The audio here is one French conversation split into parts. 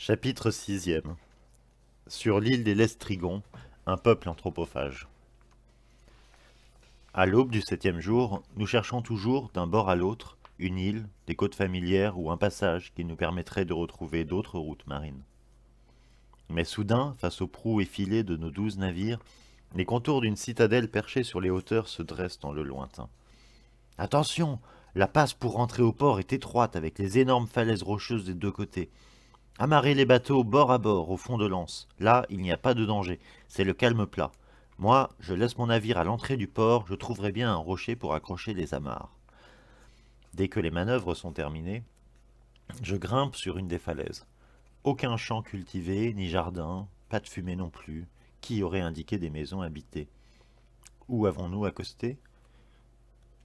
Chapitre 6e. Sur l'île des Lestrigons, un peuple anthropophage. À l'aube du 7e jour, nous cherchons toujours, d'un bord à l'autre, une île, des côtes familières ou un passage qui nous permettrait de retrouver d'autres routes marines. Mais soudain, face aux proues effilées de nos 12 navires, les contours d'une citadelle perchée sur les hauteurs se dressent dans le lointain. Attention! La passe pour rentrer au port est étroite avec les énormes falaises rocheuses des deux côtés. Amarrez les bateaux bord à bord au fond de l'anse. Là, il n'y a pas de danger. C'est le calme plat. Moi, je laisse mon navire à l'entrée du port. Je trouverai bien un rocher pour accrocher les amarres. Dès que les manœuvres sont terminées, je grimpe sur une des falaises. Aucun champ cultivé, ni jardin, pas de fumée non plus. Qui aurait indiqué des maisons habitées? Où avons-nous accosté?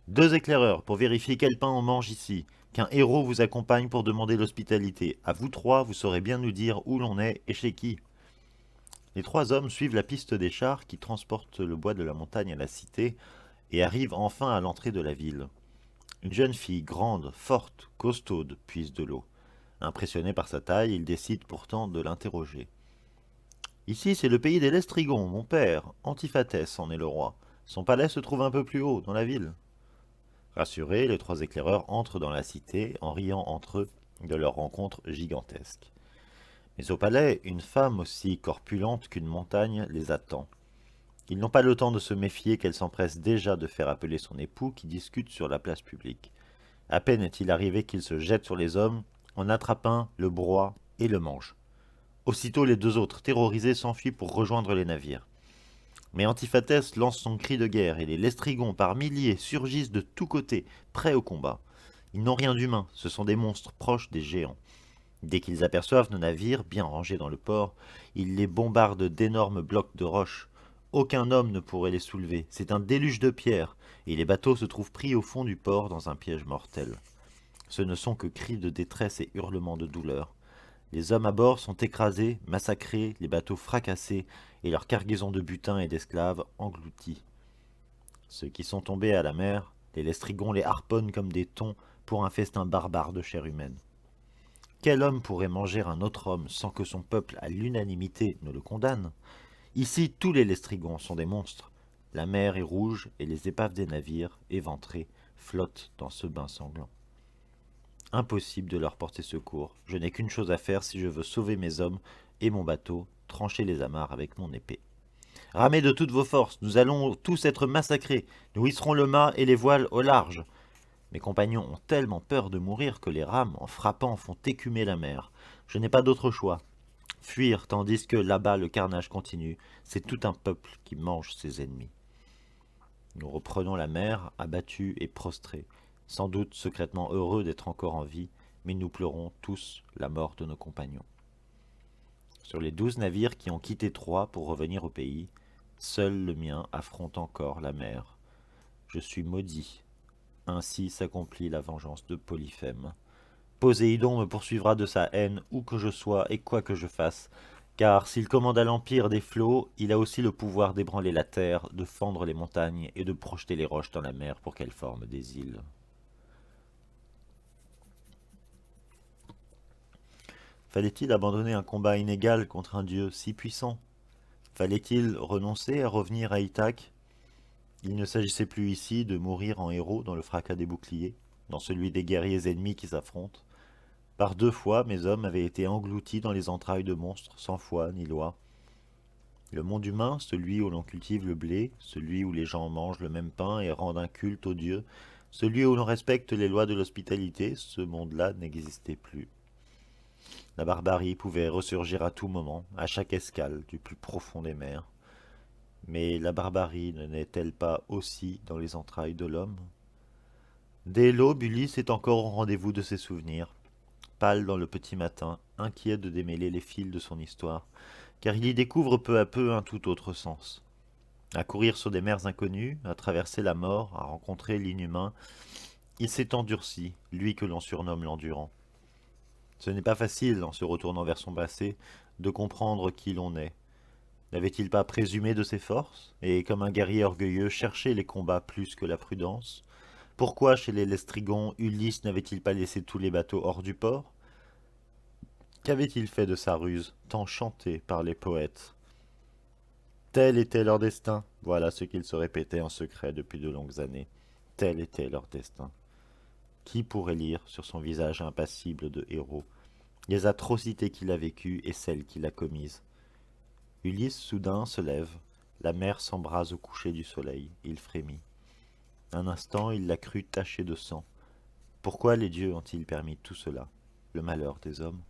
Deux éclaireurs pour vérifier quel pain on mange ici. Qu'un héros vous accompagne pour demander l'hospitalité. À vous trois, vous saurez bien nous dire où l'on est et chez qui. Les trois hommes suivent la piste des chars qui transportent le bois de la montagne à la cité et arrivent enfin à l'entrée de la ville. Une jeune fille grande, forte, costaude puise de l'eau. Impressionné par sa taille, il décide pourtant de l'interroger. Ici, c'est le pays des Lestrigons, mon père. Antiphatès en est le roi. Son palais se trouve un peu plus haut, dans la ville. Rassurés, les trois éclaireurs entrent dans la cité en riant entre eux de leur rencontre gigantesque. Mais au palais, une femme aussi corpulente qu'une montagne les attend. Ils n'ont pas le temps de se méfier qu'elle s'empresse déjà de faire appeler son époux qui discute sur la place publique. À peine est-il arrivé qu'il se jette sur les hommes, en attrape un, le broie et le mange. Aussitôt les deux autres, terrorisés, s'enfuient pour rejoindre les navires. Mais Antiphatès lance son cri de guerre et les Lestrigons par milliers surgissent de tous côtés, prêts au combat. Ils n'ont rien d'humain, ce sont des monstres proches des géants. Dès qu'ils aperçoivent nos navires, bien rangés dans le port, ils les bombardent d'énormes blocs de roches. Aucun homme ne pourrait les soulever, c'est un déluge de pierres, et les bateaux se trouvent pris au fond du port dans un piège mortel. Ce ne sont que cris de détresse et hurlements de douleur. Les hommes à bord sont écrasés, massacrés, les bateaux fracassés, et leur cargaison de butin et d'esclaves engloutie. Ceux qui sont tombés à la mer, les Lestrigons les harponnent comme des thons pour un festin barbare de chair humaine. Quel homme pourrait manger un autre homme sans que son peuple, à l'unanimité, ne le condamne? Ici, tous les Lestrigons sont des monstres. La mer est rouge et les épaves des navires, éventrés, flottent dans ce bain sanglant. Impossible de leur porter secours. Je n'ai qu'une chose à faire si je veux sauver mes hommes et mon bateau, trancher les amarres avec mon épée. Ramez de toutes vos forces, nous allons tous être massacrés. Nous hisserons le mât et les voiles au large. Mes compagnons ont tellement peur de mourir que les rames, en frappant, font écumer la mer. Je n'ai pas d'autre choix. Fuir tandis que là-bas le carnage continue. C'est tout un peuple qui mange ses ennemis. Nous reprenons la mer, abattus et prostrés, sans doute secrètement heureux d'être encore en vie, mais nous pleurons tous la mort de nos compagnons. Sur les 12 navires qui ont quitté Troie pour revenir au pays, seul le mien affronte encore la mer. Je suis maudit. Ainsi s'accomplit la vengeance de Polyphème. Poséidon me poursuivra de sa haine où que je sois et quoi que je fasse, car s'il commande à l'empire des flots, il a aussi le pouvoir d'ébranler la terre, de fendre les montagnes et de projeter les roches dans la mer pour qu'elles forment des îles. Fallait-il abandonner un combat inégal contre un dieu si puissant? Fallait-il renoncer à revenir à Ithaque? Il ne s'agissait plus ici de mourir en héros dans le fracas des boucliers, dans celui des guerriers ennemis qui s'affrontent. Par deux fois, mes hommes avaient été engloutis dans les entrailles de monstres sans foi ni loi. Le monde humain, celui où l'on cultive le blé, celui où les gens mangent le même pain et rendent un culte aux dieux, celui où l'on respecte les lois de l'hospitalité, ce monde-là n'existait plus. La barbarie pouvait ressurgir à tout moment, à chaque escale du plus profond des mers. Mais la barbarie ne naît-elle pas aussi dans les entrailles de l'homme? Dès l'aube, Ulysse est encore au rendez-vous de ses souvenirs, pâle dans le petit matin, inquiet de démêler les fils de son histoire, car il y découvre peu à peu un tout autre sens. À courir sur des mers inconnues, à traverser la mort, à rencontrer l'inhumain, il s'est endurci, lui que l'on surnomme l'endurant. Ce n'est pas facile, en se retournant vers son passé, de comprendre qui l'on est. N'avait-il pas présumé de ses forces, et comme un guerrier orgueilleux cherché les combats plus que la prudence? Pourquoi, chez les Lestrigons, Ulysse n'avait-il pas laissé tous les bateaux hors du port? Qu'avait-il fait de sa ruse, tant chantée par les poètes? Tel était leur destin. Voilà ce qu'ils se répétaient en secret depuis de longues années. Tel était leur destin. Qui pourrait lire sur son visage impassible de héros les atrocités qu'il a vécues et celles qu'il a commises? Ulysse soudain se lève. La mer s'embrase au coucher du soleil. Il frémit. Un instant, il la crut tachée de sang. Pourquoi les dieux ont-ils permis tout cela? Le malheur des hommes.